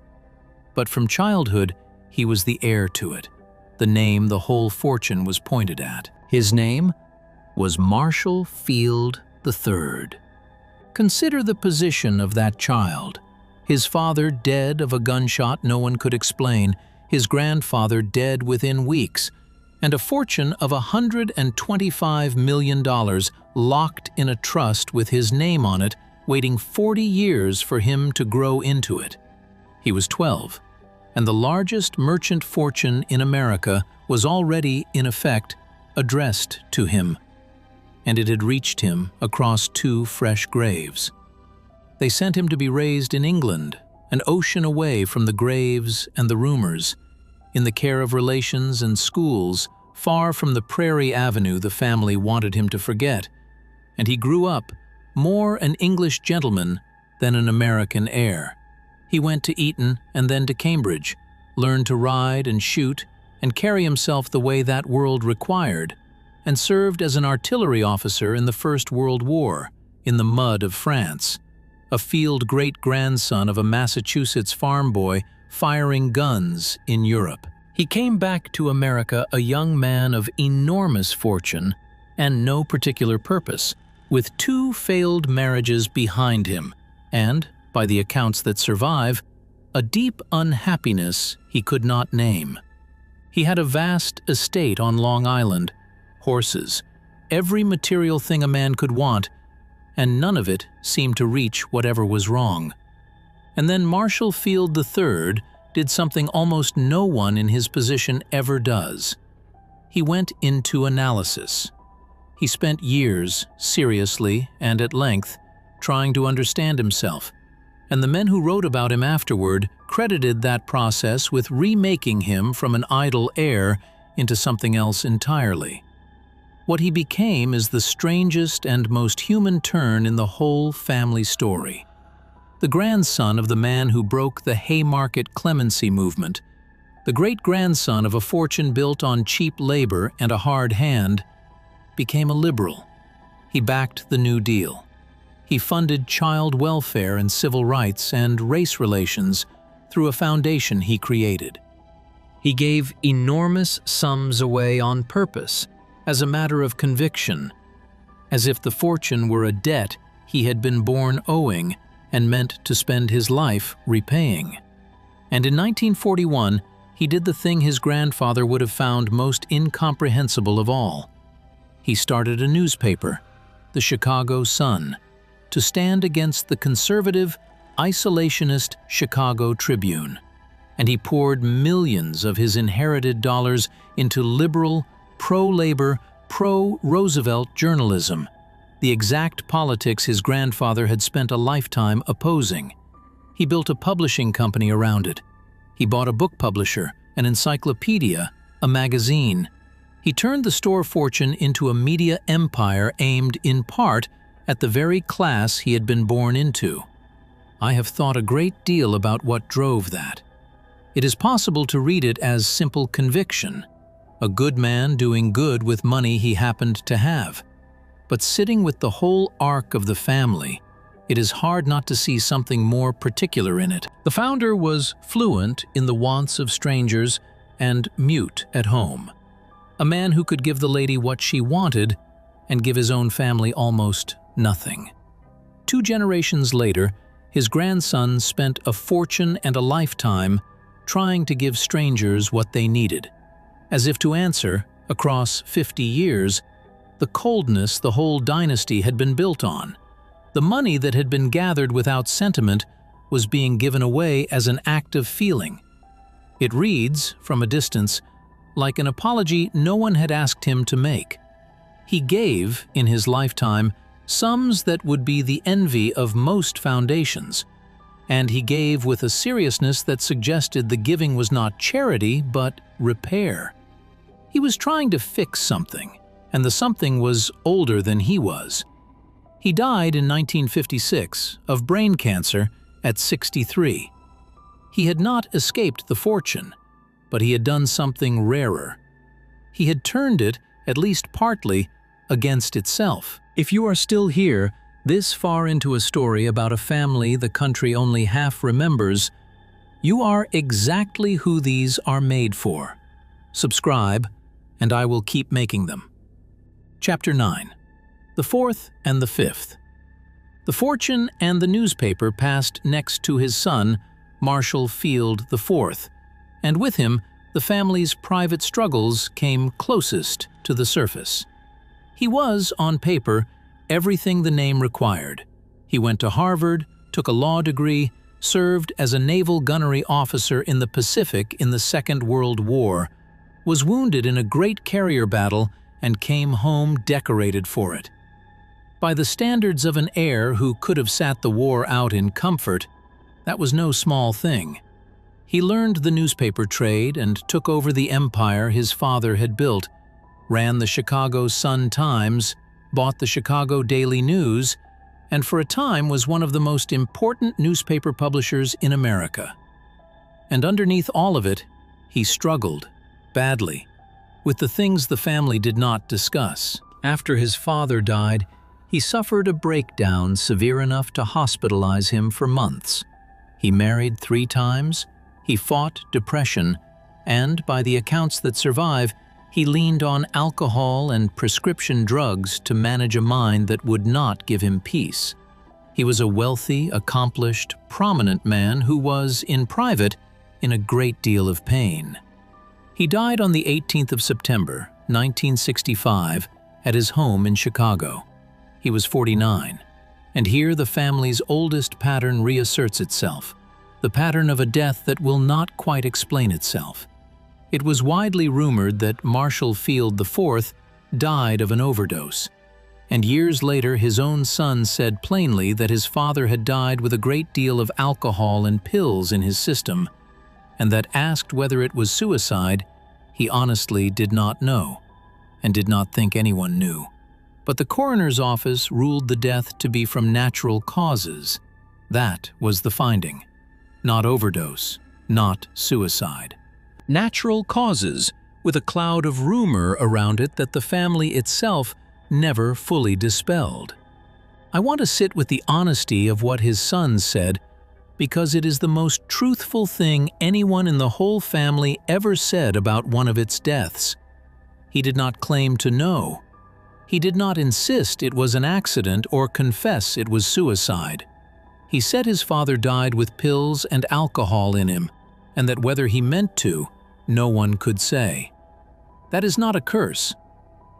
But from childhood, he was the heir to it, the name the whole fortune was pointed at. His name was Marshall Field III. Consider the position of that child. His father dead of a gunshot no one could explain, his grandfather dead within weeks, and a fortune of $125 million locked in a trust with his name on it, waiting 40 years for him to grow into it. He was 12, and the largest merchant fortune in America was already, in effect, addressed to him, and it had reached him across 2 fresh graves. They sent him to be raised in England, an ocean away from the graves and the rumors, in the care of relations and schools, far from the Prairie Avenue the family wanted him to forget, and he grew up more an English gentleman than an American heir. He went to Eton and then to Cambridge, learned to ride and shoot and carry himself the way that world required, and served as an artillery officer in the First World War, in the mud of France, a Field great-grandson of a Massachusetts farm boy firing guns in Europe. He came back to America a young man of enormous fortune and no particular purpose, with 2 failed marriages behind him, and, by the accounts that survive, a deep unhappiness he could not name. He had a vast estate on Long Island, horses, every material thing a man could want, and none of it seemed to reach whatever was wrong. And then Marshall Field III did something almost no one in his position ever does. He went into analysis. He spent years, seriously and at length, trying to understand himself, and the men who wrote about him afterward credited that process with remaking him from an idle heir into something else entirely. What he became is the strangest and most human turn in the whole family story. The grandson of the man who broke the Haymarket clemency movement, the great-grandson of a fortune built on cheap labor and a hard hand, became a liberal. He backed the New Deal. He funded child welfare and civil rights and race relations through a foundation he created. He gave enormous sums away on purpose, as a matter of conviction, as if the fortune were a debt he had been born owing and meant to spend his life repaying. And in 1941, he did the thing his grandfather would have found most incomprehensible of all. He started a newspaper, the Chicago Sun, to stand against the conservative, isolationist Chicago Tribune, and he poured millions of his inherited dollars into liberal, pro-labor, pro-Roosevelt journalism, the exact politics his grandfather had spent a lifetime opposing. He built a publishing company around it. He bought a book publisher, an encyclopedia, a magazine. He turned the store fortune into a media empire aimed in part at the very class he had been born into. I have thought a great deal about what drove that. It is possible to read it as simple conviction, a good man doing good with money he happened to have. But sitting with the whole arc of the family, it is hard not to see something more particular in it. The founder was fluent in the wants of strangers and mute at home. A man who could give the lady what she wanted and give his own family almost nothing. 2 generations later, his grandson spent a fortune and a lifetime trying to give strangers what they needed, as if to answer, across 50 years, the coldness the whole dynasty had been built on. The money that had been gathered without sentiment was being given away as an act of feeling. It reads, from a distance, like an apology no one had asked him to make. He gave, in his lifetime, sums that would be the envy of most foundations, and he gave with a seriousness that suggested the giving was not charity but repair. He was trying to fix something, and the something was older than he was. He died in 1956 of brain cancer at 63. He had not escaped the fortune, but he had done something rarer. He had turned it, at least partly, against itself. If you are still here, this far into a story about a family the country only half remembers, you are exactly who these are made for. Subscribe, and I will keep making them. Chapter 9. The Fourth and the Fifth. The fortune and the newspaper passed next to his son, Marshall Field IV, and with him, the family's private struggles came closest to the surface. He was, on paper, everything the name required. He went to Harvard, took a law degree, served as a naval gunnery officer in the Pacific in the Second World War, was wounded in a great carrier battle, and came home decorated for it. By the standards of an heir who could have sat the war out in comfort, that was no small thing. He learned the newspaper trade and took over the empire his father had built, ran the Chicago Sun-Times, bought the Chicago Daily News, and for a time was one of the most important newspaper publishers in America. And underneath all of it, he struggled, badly, with the things the family did not discuss. After his father died, he suffered a breakdown severe enough to hospitalize him for months. He married 3 times, he fought depression, and, by the accounts that survive, he leaned on alcohol and prescription drugs to manage a mind that would not give him peace. He was a wealthy, accomplished, prominent man who was, in private, in a great deal of pain. He died on the 18th of September, 1965, at his home in Chicago. He was 49, and here the family's oldest pattern reasserts itself, the pattern of a death that will not quite explain itself. It was widely rumored that Marshall Field IV died of an overdose, and years later his own son said plainly that his father had died with a great deal of alcohol and pills in his system, and that asked whether it was suicide, he honestly did not know, and did not think anyone knew. But the coroner's office ruled the death to be from natural causes. That was the finding. Not overdose, not suicide. Natural causes, with a cloud of rumor around it that the family itself never fully dispelled. I want to sit with the honesty of what his sons said because it is the most truthful thing anyone in the whole family ever said about one of its deaths. He did not claim to know. He did not insist it was an accident or confess it was suicide. He said his father died with pills and alcohol in him, and that whether he meant to, no one could say. That is not a curse.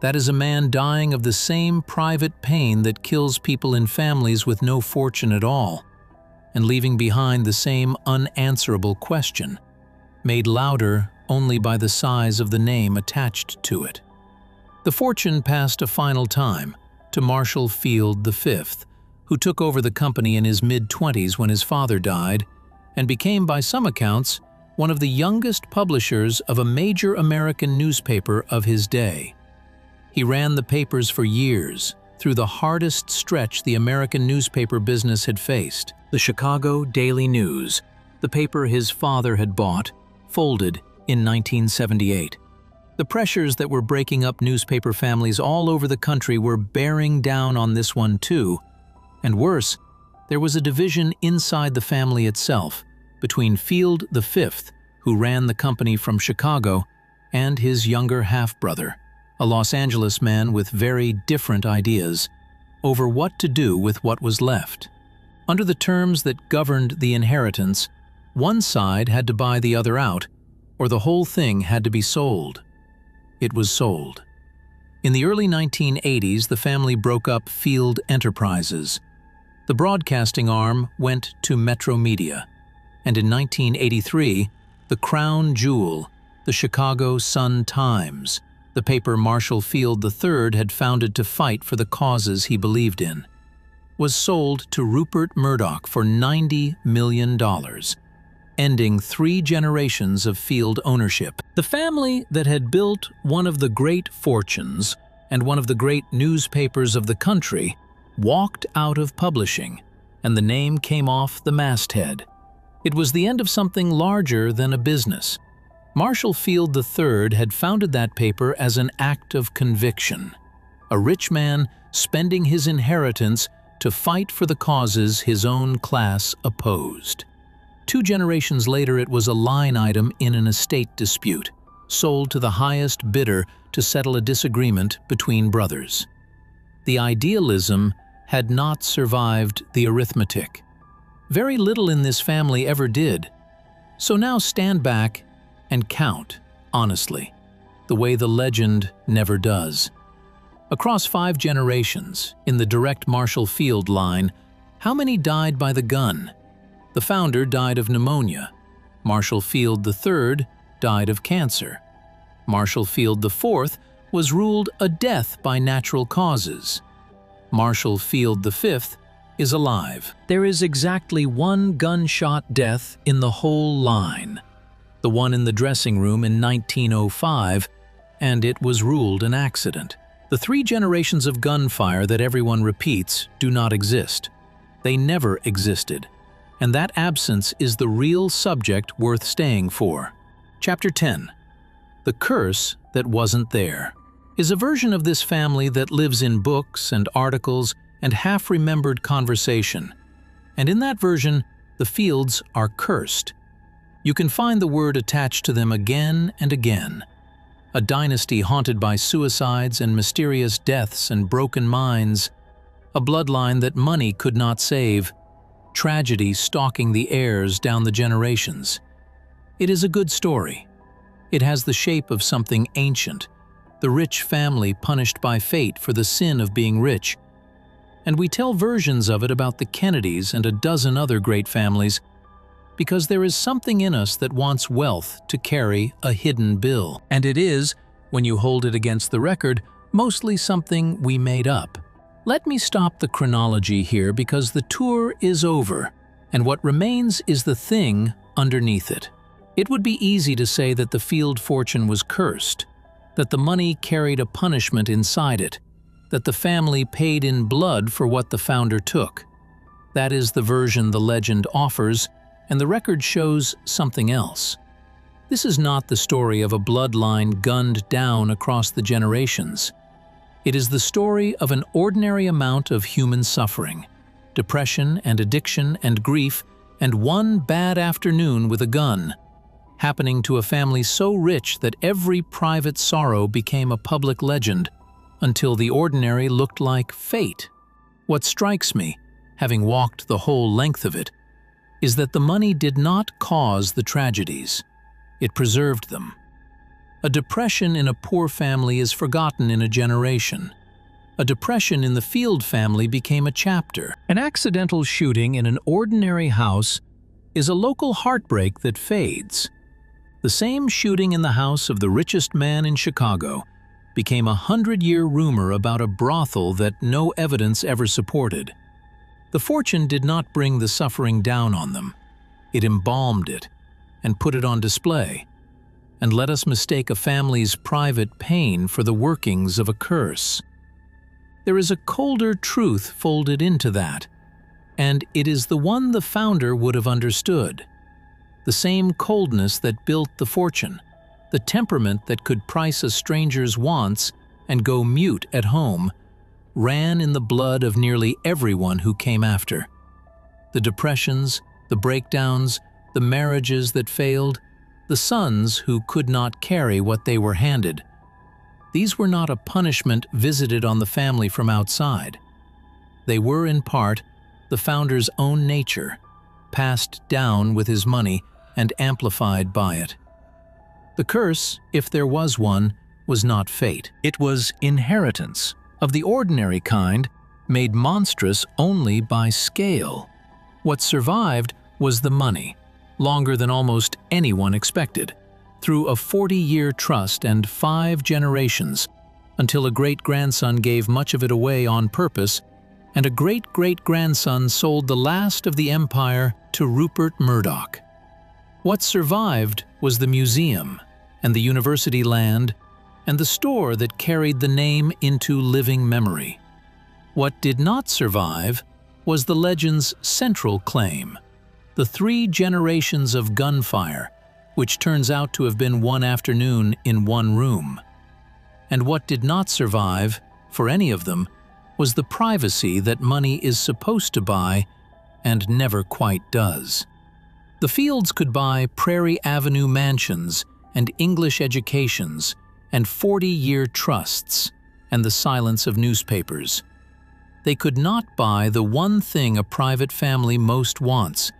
That is a man dying of the same private pain that kills people in families with no fortune at all, and leaving behind the same unanswerable question, made louder only by the size of the name attached to it. The fortune passed a final time to Marshall Field V, who took over the company in his mid-20s when his father died, and became, by some accounts, one of the youngest publishers of a major American newspaper of his day. He ran the papers for years, through the hardest stretch the American newspaper business had faced. The Chicago Daily News, the paper his father had bought, folded in 1978. The pressures that were breaking up newspaper families all over the country were bearing down on this one too, and worse, there was a division inside the family itself between Field V, who ran the company from Chicago, and his younger half-brother, a Los Angeles man with very different ideas, over what to do with what was left. Under the terms that governed the inheritance, one side had to buy the other out, or the whole thing had to be sold. It was sold. In the early 1980s, the family broke up Field Enterprises. The broadcasting arm went to Metro Media, and in 1983, the crown jewel, the Chicago Sun-Times, the paper Marshall Field III had founded to fight for the causes he believed in, was sold to Rupert Murdoch for $90 million, ending 3 generations of Field ownership. The family that had built one of the great fortunes and one of the great newspapers of the country walked out of publishing, and the name came off the masthead. It was the end of something larger than a business. Marshall Field III had founded that paper as an act of conviction, a rich man spending his inheritance to fight for the causes his own class opposed. 2 generations later, it was a line item in an estate dispute, sold to the highest bidder to settle a disagreement between brothers. The idealism had not survived the arithmetic. Very little in this family ever did. So now stand back and count, honestly, the way the legend never does. Across 5 generations, in the direct Marshall Field line, how many died by the gun? The founder died of pneumonia. Marshall Field III died of cancer. Marshall Field IV was ruled a death by natural causes. Marshall Field V is alive. There is exactly 1 gunshot death in the whole line, the one in the dressing room in 1905, and it was ruled an accident. The 3 generations of gunfire that everyone repeats do not exist. They never existed. And that absence is the real subject worth staying for. Chapter 10. The Curse That Wasn't There is a version of this family that lives in books and articles and half-remembered conversation. And in that version, the Fields are cursed. You can find the word attached to them again and again. A dynasty haunted by suicides and mysterious deaths and broken minds. A bloodline that money could not save. Tragedy stalking the heirs down the generations. It is a good story. It has the shape of something ancient, the rich family punished by fate for the sin of being rich. And we tell versions of it about the Kennedys and a dozen other great families because there is something in us that wants wealth to carry a hidden bill. And it is, when you hold it against the record, mostly something we made up. Let me stop the chronology here because the tour is over, and what remains is the thing underneath it. It would be easy to say that the Field fortune was cursed, that the money carried a punishment inside it, that the family paid in blood for what the founder took. That is the version the legend offers, and the record shows something else. This is not the story of a bloodline gunned down across the generations. It is the story of an ordinary amount of human suffering, depression and addiction and grief, and one bad afternoon with a gun, happening to a family so rich that every private sorrow became a public legend until the ordinary looked like fate. What strikes me, having walked the whole length of it, is that the money did not cause the tragedies. It preserved them. A depression in a poor family is forgotten in a generation. A depression in the Field family became a chapter. An accidental shooting in an ordinary house is a local heartbreak that fades. The same shooting in the house of the richest man in Chicago became a 100-year rumor about a brothel that no evidence ever supported. The fortune did not bring the suffering down on them. It embalmed it and put it on display, and let us mistake a family's private pain for the workings of a curse. There is a colder truth folded into that, and it is the one the founder would have understood. The same coldness that built the fortune, the temperament that could price a stranger's wants and go mute at home, ran in the blood of nearly everyone who came after. The depressions, the breakdowns, the marriages that failed, the sons who could not carry what they were handed. These were not a punishment visited on the family from outside. They were, in part, the founder's own nature, passed down with his money and amplified by it. The curse, if there was one, was not fate. It was inheritance, of the ordinary kind, made monstrous only by scale. What survived was the money, longer than almost anyone expected, through a 40-year trust and 5 generations, until a great-grandson gave much of it away on purpose, and a great-great-grandson sold the last of the empire to Rupert Murdoch. What survived was the museum, and the university land, and the store that carried the name into living memory. What did not survive was the legend's central claim, the 3 generations of gunfire, which turns out to have been one afternoon in one room. And what did not survive, for any of them, was the privacy that money is supposed to buy and never quite does. The Fields could buy Prairie Avenue mansions and English educations and 40-year trusts and the silence of newspapers. They could not buy the one thing a private family most wants,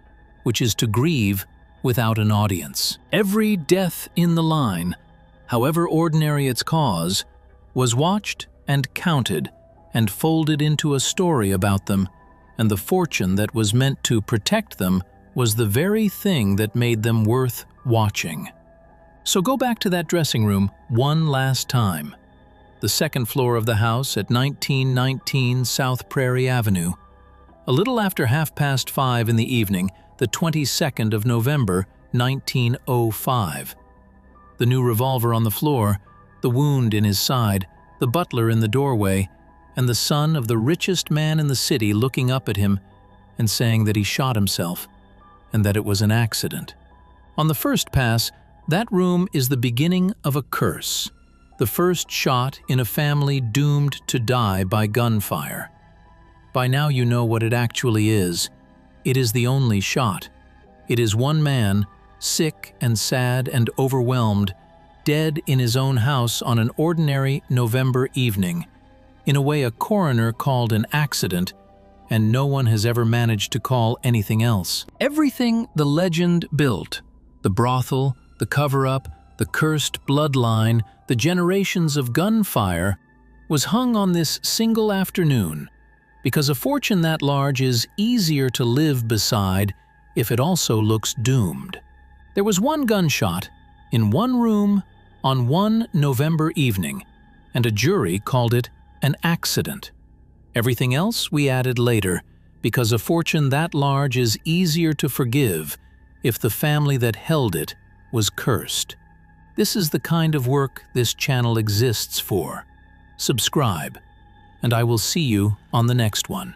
which is to grieve without an audience. Every death in the line, however ordinary its cause, was watched and counted and folded into a story about them, and the fortune that was meant to protect them was the very thing that made them worth watching. So go back to that dressing room one last time. The second floor of the house at 1919 South Prairie Avenue. A little after 5:30 in the evening, the 22nd of November, 1905. The new revolver on the floor, the wound in his side, the butler in the doorway, and the son of the richest man in the city looking up at him and saying that he shot himself and that it was an accident. On the first pass, that room is the beginning of a curse, the first shot in a family doomed to die by gunfire. By now you know what it actually is. It is the only shot. It is one man, sick and sad and overwhelmed, dead in his own house on an ordinary November evening, in a way a coroner called an accident, and no one has ever managed to call anything else. Everything the legend built, the brothel, the cover-up, the cursed bloodline, the generations of gunfire, was hung on this single afternoon, because a fortune that large is easier to live beside if it also looks doomed. There was one gunshot, in one room, on one November evening, and a jury called it an accident. Everything else we added later, because a fortune that large is easier to forgive if the family that held it was cursed. This is the kind of work this channel exists for. Subscribe, and I will see you on the next one.